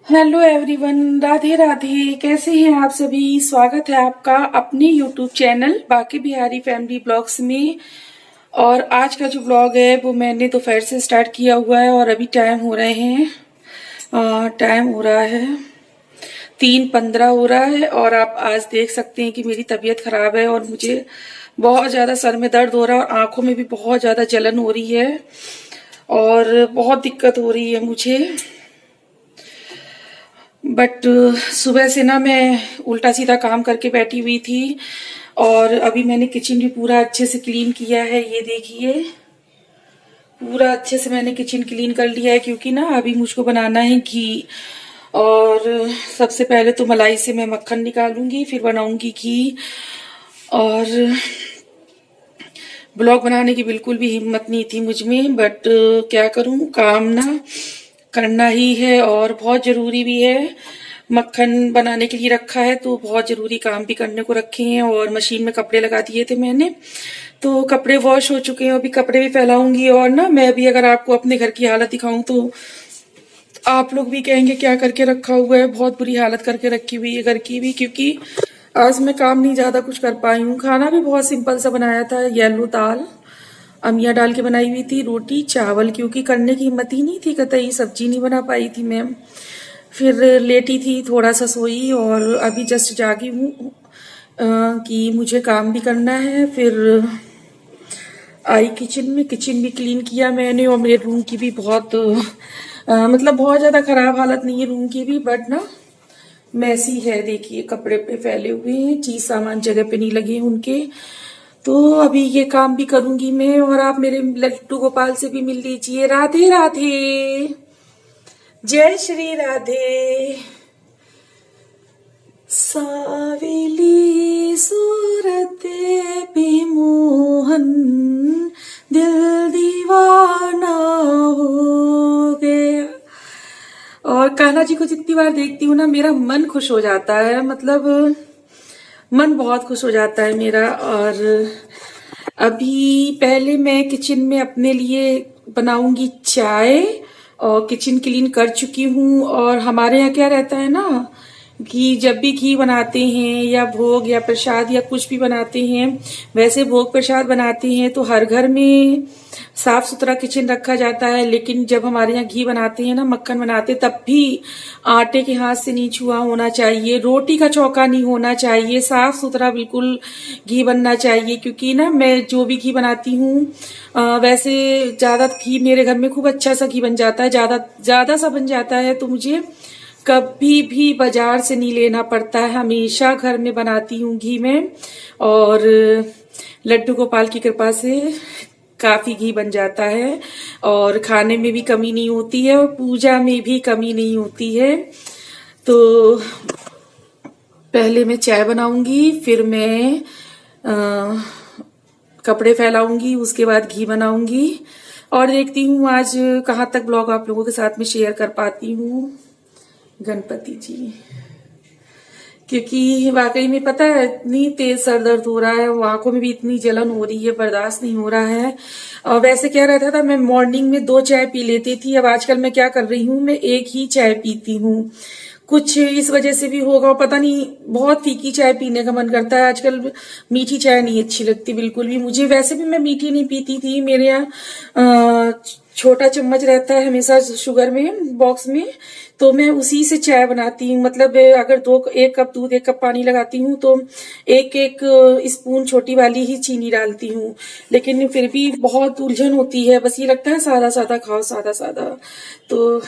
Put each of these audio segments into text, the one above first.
Hello everyone, Radhe Radhe. कैसे हैं आप सभी? स्वागत है आपका अपने यूट्यूब चैनल बाकी बिहारी फैमिली ब्लॉग्स में। और आज का जो ब्लॉग है वो मैंने दोपहर से स्टार्ट किया हुआ है और अभी टाइम हो रहा है 3:15 हो रहा है। और आप आज देख सकते हैं कि मेरी तबीयत खराब है और मुझे बहुत ज़्यादा सर में दर्द हो रहा है और आंखों में भी बहुत ज़्यादा जलन हो रही है और बहुत दिक्कत हो रही है मुझे। बट सुबह से ना मैं उल्टा सीधा काम करके बैठी हुई थी और अभी मैंने किचन भी पूरा अच्छे से क्लीन किया है। ये देखिए, पूरा अच्छे से मैंने किचन क्लीन कर लिया है क्योंकि ना अभी मुझको बनाना है घी। और सबसे पहले तो मलाई से मैं मक्खन निकालूंगी, फिर बनाऊंगी घी। और ब्लॉग बनाने की बिल्कुल भी हिम्मत नहीं थी मुझ में, बट क्या करूं, काम ना करना ही है और बहुत जरूरी भी है। मक्खन बनाने के लिए रखा है तो बहुत जरूरी काम भी करने को रखे हैं। और मशीन में कपड़े लगा दिए थे मैंने, तो कपड़े वॉश हो चुके हैं। अभी कपड़े भी फैलाऊंगी और ना मैं भी अगर आपको अपने घर की हालत दिखाऊं तो आप लोग भी कहेंगे क्या करके रखा हुआ है। बहुत बुरी हालत करके रखी हुई है घर की भी, क्योंकि आज मैं काम नहीं ज्यादा कुछ कर पाई हूँ। खाना भी बहुत सिंपल सा बनाया था, येलो दाल अमिया डाल के बनाई हुई थी, रोटी चावल, क्योंकि करने की हिम्मत ही नहीं थी, कतई सब्जी नहीं बना पाई थी मैं। फिर लेटी थी, थोड़ा सा सोई और अभी जस्ट जागी हूँ कि मुझे काम भी करना है। फिर आई किचन में, किचन भी क्लीन किया मैंने। और मेरे रूम की भी मतलब बहुत ज्यादा खराब हालत नहीं है रूम की भी, बट ना मैसी है। देखिए कपड़े पे फैले हुए हैं, चीज सामान जगह पे नहीं लगे हैं उनके। तो अभी ये काम भी करूंगी मैं। और आप मेरे लट्टू गोपाल से भी मिल लीजिए। राधे राधे, जय श्री राधे। सावेली सूरते पे मोहन, दिल दीवाना हो गया। और कान्हा जी को जितनी बार देखती हूँ ना मेरा मन खुश हो जाता है, मतलब मन बहुत खुश हो जाता है मेरा। और अभी पहले मैं किचन में अपने लिए बनाऊंगी चाय और किचन क्लीन कर चुकी हूँ। और हमारे यहाँ क्या रहता है ना कि जब भी घी बनाते हैं या भोग या प्रसाद या कुछ भी बनाते हैं, वैसे भोग प्रसाद बनाते हैं तो हर घर में साफ सुथरा किचन रखा जाता है। लेकिन जब हमारे यहाँ घी बनाते हैं ना, मक्खन बनाते, तब भी आटे के हाथ से नहीं छुआ होना चाहिए, रोटी का चौका नहीं होना चाहिए, साफ सुथरा बिल्कुल घी बनना चाहिए। क्योंकि ना मैं जो भी घी बनाती हूँ वैसे ज्यादा घी मेरे घर में खूब अच्छा सा घी बन जाता है, ज्यादा ज्यादा सा बन जाता है, तो मुझे कभी भी बाजार से नहीं लेना पड़ता है। हमेशा घर में बनाती हूँ घी में। और लड्डू गोपाल की कृपा से काफी घी बन जाता है और खाने में भी कमी नहीं होती है और पूजा में भी कमी नहीं होती है। तो पहले मैं चाय बनाऊंगी, फिर मैं कपड़े फैलाऊंगी, उसके बाद घी बनाऊंगी। और देखती हूँ आज कहाँ तक ब्लॉग आप लोगों के साथ में शेयर कर पाती हूँ। गणपति जी, क्योंकि वाकई में पता है इतनी तेज सर दर्द हो रहा है, आंखों में भी इतनी जलन हो रही है, बर्दाश्त नहीं हो रहा है। और वैसे क्या रहता था, मैं मॉर्निंग में 2 चाय पी लेती थी, अब आजकल मैं क्या कर रही हूँ, मैं एक ही चाय पीती हूँ। कुछ इस वजह से भी होगा, पता नहीं, बहुत फीकी चाय पीने का मन करता है आजकल। मीठी चाय नहीं अच्छी लगती बिल्कुल भी मुझे। वैसे भी मैं मीठी नहीं पीती थी, मेरे यहाँ छोटा चम्मच रहता है हमेशा शुगर में बॉक्स में, तो मैं उसी से चाय बनाती हूँ। मतलब अगर 1 कप दूध 1 कप पानी लगाती हूँ तो एक एक स्पून छोटी वाली ही चीनी डालती हूँ। लेकिन फिर भी बहुत उलझन होती है, बस ये लगता है सादा सादा खाओ, सादा सादा। तो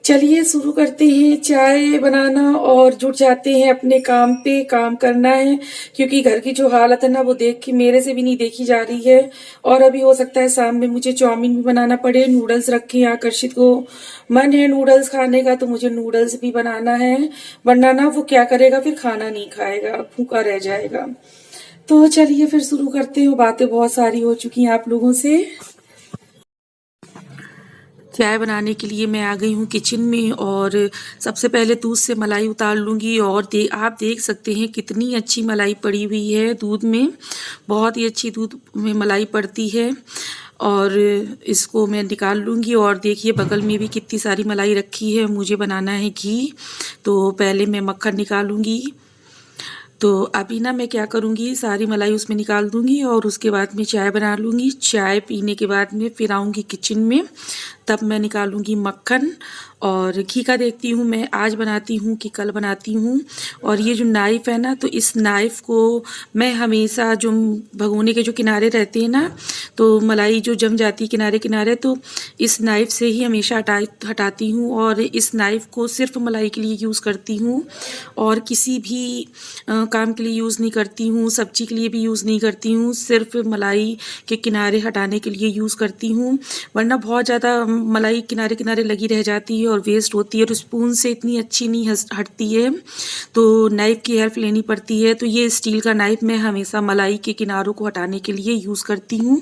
चलिए शुरू करते हैं चाय बनाना और जुट जाते हैं अपने काम पे। काम करना है क्योंकि घर की जो हालत है ना वो देख के मेरे से भी नहीं देखी जा रही है। और अभी हो सकता है शाम में मुझे चाउमीन भी बनाना पड़े। नूडल्स रखे हैं, आकर्षित को मन है नूडल्स खाने का, तो मुझे नूडल्स भी बनाना है, वरना ना वो क्या करेगा, फिर खाना नहीं खाएगा, भूखा रह जाएगा। तो चलिए फिर शुरू करते हैं। बातें बहुत सारी हो चुकी हैं आप लोगों से। चाय बनाने के लिए मैं आ गई हूँ किचन में और सबसे पहले दूध से मलाई उतार लूँगी। और आप देख सकते हैं कितनी अच्छी मलाई पड़ी हुई है दूध में, बहुत ही अच्छी दूध में मलाई पड़ती है। और इसको मैं निकाल लूँगी। और देखिए बगल में भी कितनी सारी मलाई रखी है, मुझे बनाना है घी। तो पहले मैं मक्खन निकालूँगी। तो अभी ना मैं क्या करूँगी, सारी मलाई उसमें निकाल दूँगी और उसके बाद में चाय बना लूँगी। चाय पीने के बाद में फिर आऊँगी किचन में, तब मैं निकालूँगी मक्खन। और घी का देखती हूँ मैं आज बनाती हूँ कि कल बनाती हूँ। और ये जो नाइफ़ है ना, तो इस नाइफ़ को मैं हमेशा जो भगोने के जो किनारे रहते हैं ना, तो मलाई जो जम जाती है किनारे किनारे, तो इस नाइफ़ से ही हमेशा हटाती हूँ। और इस नाइफ़ को सिर्फ मलाई के लिए यूज़ करती हूँ और किसी भी काम के लिए यूज़ नहीं करती हूँ, सब्जी के लिए भी यूज़ नहीं करती हूँ, सिर्फ मलाई के किनारे हटाने के लिए यूज़ करती हूँ। वरना बहुत ज़्यादा मलाई किनारे किनारे लगी रह जाती है और वेस्ट होती है, और स्पून से इतनी अच्छी नहीं हटती है, तो नाइफ़ की हेल्प लेनी पड़ती है। तो ये स्टील का नाइफ़ मैं हमेशा मलाई के किनारों को हटाने के लिए यूज़ करती हूँ।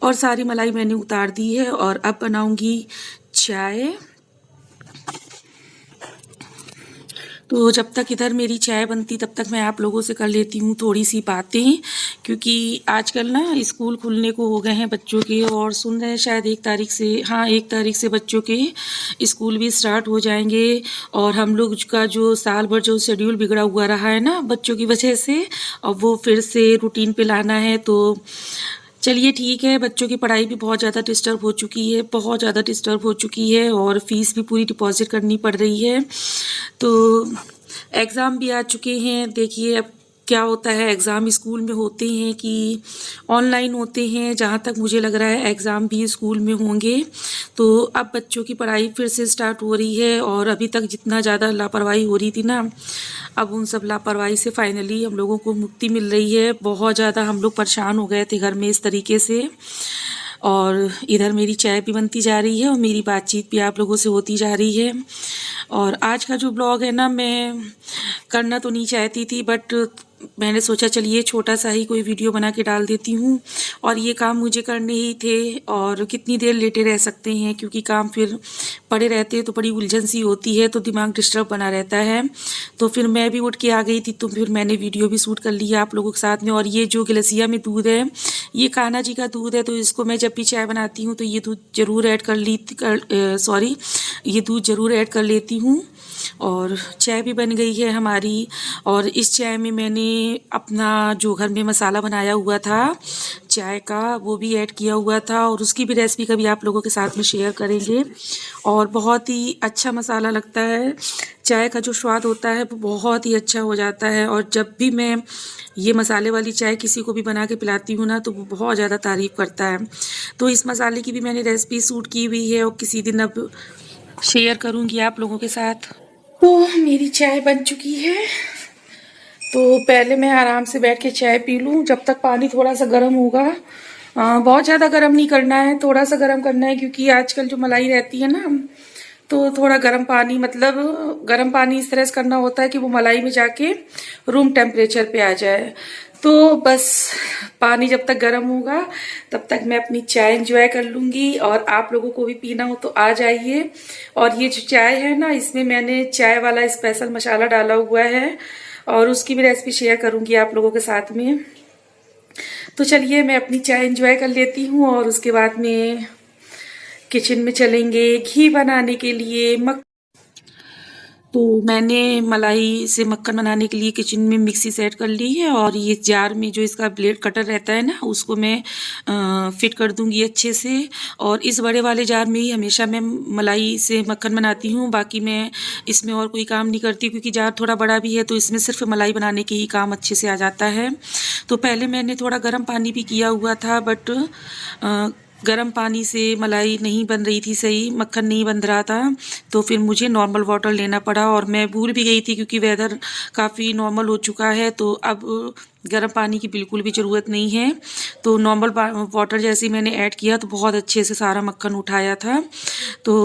और सारी मलाई मैंने उतार दी है और अब बनाऊँगी चाय। तो जब तक इधर मेरी चाय बनती तब तक मैं आप लोगों से कर लेती हूँ थोड़ी सी बातें, क्योंकि आजकल ना स्कूल खुलने को हो गए हैं बच्चों के, और सुन रहे हैं शायद 1 तारीख से, हाँ 1 तारीख से बच्चों के स्कूल भी स्टार्ट हो जाएंगे। और हम लोग का जो साल भर जो शेड्यूल बिगड़ा हुआ रहा है ना बच्चों की वजह से, अब वो फिर से रूटीन पे लाना है। तो चलिए ठीक है, बच्चों की पढ़ाई भी बहुत ज़्यादा डिस्टर्ब हो चुकी है, बहुत ज़्यादा डिस्टर्ब हो चुकी है, और फ़ीस भी पूरी डिपॉज़िट करनी पड़ रही है। तो एग्ज़ाम भी आ चुके हैं, देखिए अब क्या होता है, एग्ज़ाम स्कूल में होते हैं कि ऑनलाइन होते हैं। जहाँ तक मुझे लग रहा है एग्ज़ाम भी स्कूल में होंगे। तो अब बच्चों की पढ़ाई फिर से स्टार्ट हो रही है, और अभी तक जितना ज़्यादा लापरवाही हो रही थी ना, अब उन सब लापरवाही से फाइनली हम लोगों को मुक्ति मिल रही है। बहुत ज़्यादा हम लोग परेशान हो गए थे घर में इस तरीके से। और इधर मेरी चाय भी बनती जा रही है और मेरी बातचीत भी आप लोगों से होती जा रही है। और आज का जो ब्लॉग है ना, मैं करना तो नहीं चाहती थी, बट मैंने सोचा चलिए छोटा सा ही कोई वीडियो बना के डाल देती हूँ। और ये काम मुझे करने ही थे, और कितनी देर लेटे रह सकते हैं, क्योंकि काम फिर पड़े रहते हैं तो बड़ी उलझन सी होती है, तो दिमाग डिस्टर्ब बना रहता है। तो फिर मैं भी उठ के आ गई थी, तो फिर मैंने वीडियो भी शूट कर लिया आप लोगों के साथ में। और ये जो गिलसिया में दूध है, ये कान्हा जी का दूध है, तो इसको मैं जब भी चाय बनाती हूँ तो ये दूध ज़रूर ऐड ये दूध ज़रूर ऐड कर लेती हूँ। और चाय भी बन गई है हमारी। और इस चाय में मैंने अपना जो घर में मसाला बनाया हुआ था चाय का, वो भी ऐड किया हुआ था, और उसकी भी रेसिपी कभी आप लोगों के साथ में शेयर करेंगे। और बहुत ही अच्छा मसाला लगता है, चाय का जो स्वाद होता है वो बहुत ही अच्छा हो जाता है। और जब भी मैं ये मसाले वाली चाय किसी को भी बना के पिलाती हूँ ना, तो वो बहुत ज़्यादा तारीफ़ करता है। तो इस मसाले की भी मैंने रेसिपी शूट की हुई है, और किसी दिन अब शेयर करूँगी आप लोगों के साथ। तो मेरी चाय बन चुकी है, तो पहले मैं आराम से बैठ के चाय पी लूँ जब तक पानी थोड़ा सा गर्म होगा। बहुत ज़्यादा गर्म नहीं करना है, थोड़ा सा गर्म करना है, क्योंकि आजकल जो मलाई रहती है ना, तो थोड़ा गर्म पानी, मतलब गर्म पानी इस तरह से करना होता है कि वो मलाई में जाके रूम टेम्परेचर पे आ जाए। तो बस पानी जब तक गर्म होगा तब तक मैं अपनी चाय एंजॉय कर लूँगी। और आप लोगों को भी पीना हो तो आ जाइए। और ये जो चाय है ना, इसमें मैंने चाय वाला स्पेशल मसाला डाला हुआ है, और उसकी भी रेसिपी शेयर करूँगी आप लोगों के साथ में। तो चलिए मैं अपनी चाय एंजॉय कर लेती हूँ, और उसके बाद में किचन में चलेंगे घी बनाने के लिए। तो मैंने मलाई से मक्खन बनाने के लिए किचन में मिक्सी सेट कर ली है, और ये जार में जो इसका ब्लेड कटर रहता है ना, उसको मैं फिट कर दूंगी अच्छे से। और इस बड़े वाले जार में ही हमेशा मैं मलाई से मक्खन बनाती हूँ, बाकी मैं इसमें और कोई काम नहीं करती, क्योंकि जार थोड़ा बड़ा भी है, तो इसमें सिर्फ मलाई बनाने के ही काम अच्छे से आ जाता है। तो पहले मैंने थोड़ा गर्म पानी भी किया हुआ था, बट गर्म पानी से मलाई नहीं बन रही थी सही, मक्खन नहीं बन रहा था, तो फिर मुझे नॉर्मल वाटर लेना पड़ा। और मैं भूल भी गई थी, क्योंकि वेदर काफ़ी नॉर्मल हो चुका है, तो अब गर्म पानी की बिल्कुल भी ज़रूरत नहीं है। तो नॉर्मल वाटर जैसे ही मैंने ऐड किया, तो बहुत अच्छे से सारा मक्खन उठाया था। तो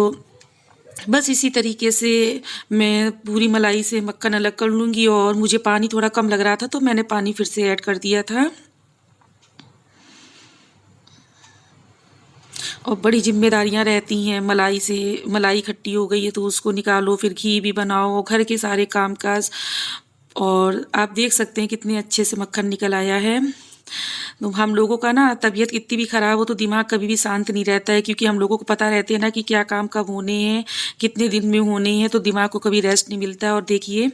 बस इसी तरीके से मैं पूरी मलाई से मक्खन अलग कर लूँगी। और मुझे पानी थोड़ा कम लग रहा था, तो मैंने पानी फिर से ऐड कर दिया था। और बड़ी जिम्मेदारियां रहती हैं, मलाई खट्टी हो गई है तो उसको निकालो, फिर घी भी बनाओ, घर के सारे कामकाज। और आप देख सकते हैं कितने अच्छे से मक्खन निकल आया है। तो हम लोगों का ना तबीयत कितनी भी खराब हो तो दिमाग कभी भी शांत नहीं रहता है, क्योंकि हम लोगों को पता रहते हैं ना कि क्या काम कब होने हैं, कितने दिन में होने हैं, तो दिमाग को कभी रेस्ट नहीं मिलता है। और देखिए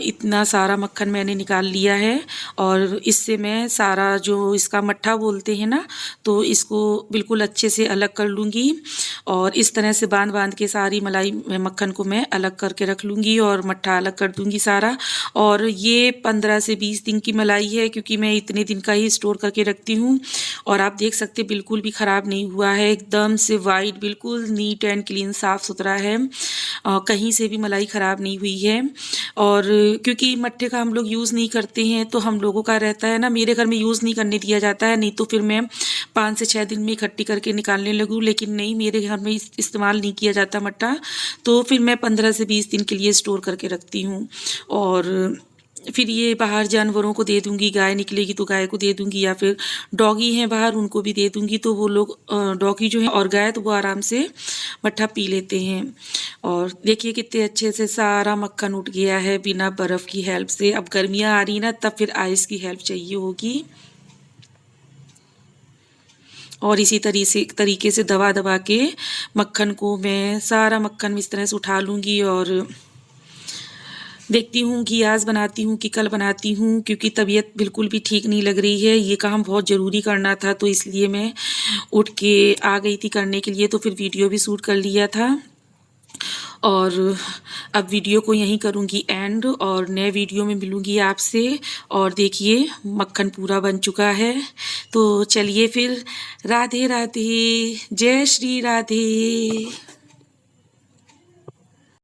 इतना सारा मक्खन मैंने निकाल लिया है, और इससे मैं सारा जो इसका मट्ठा बोलते हैं ना, तो इसको बिल्कुल अच्छे से अलग कर लूँगी। और इस तरह से बांध बांध के सारी मलाई मक्खन को मैं अलग करके रख लूँगी और मट्ठा अलग कर दूँगी सारा। और ये 15 से 20 दिन की मलाई है, क्योंकि मैं इतने दिन का ही स्टोर करके रखती हूँ। और आप देख सकते बिल्कुल भी ख़राब नहीं हुआ है, एकदम से वाइट, बिल्कुल नीट एंड क्लीन, साफ़ सुथरा है। कहीं से भी मलाई ख़राब नहीं हुई है। और क्योंकि मट्ठे का हम लोग यूज़ नहीं करते हैं, तो हम लोगों का रहता है ना, मेरे घर में यूज़ नहीं करने दिया जाता है, नहीं तो फिर मैं 5 से 6 दिन में इकट्ठी करके निकालने लगूँ। लेकिन नहीं, मेरे घर में इस्तेमाल नहीं किया जाता मट्ठा, तो फिर मैं 15 से 20 दिन के लिए स्टोर करके रखती हूँ। और फिर ये बाहर जानवरों को दे दूँगी, गाय निकलेगी तो गाय को दे दूँगी, या फिर डॉगी हैं बाहर उनको भी दे दूँगी, तो वो लोग डॉगी जो है और गाय, तो वो आराम से मट्ठा पी लेते हैं। और देखिए कितने अच्छे से सारा मक्खन उठ गया है बिना बर्फ़ की हेल्प से। अब गर्मियाँ आ रही ना, तब फिर आइस की हेल्प चाहिए होगी। और इसी तरीके से दबा दबा के मक्खन को मैं सारा मक्खन इस तरह से उठा लूँगी। और देखती हूँ कि आज बनाती हूँ कि कल बनाती हूँ, क्योंकि तबीयत बिल्कुल भी ठीक नहीं लग रही है। ये काम बहुत ज़रूरी करना था, तो इसलिए मैं उठ के आ गई थी करने के लिए, तो फिर वीडियो भी शूट कर लिया था। और अब वीडियो को यहीं करूँगी एंड, और नए वीडियो में मिलूँगी आपसे। और देखिए मक्खन पूरा बन चुका है, तो चलिए फिर, राधे राधे, जय श्री राधे।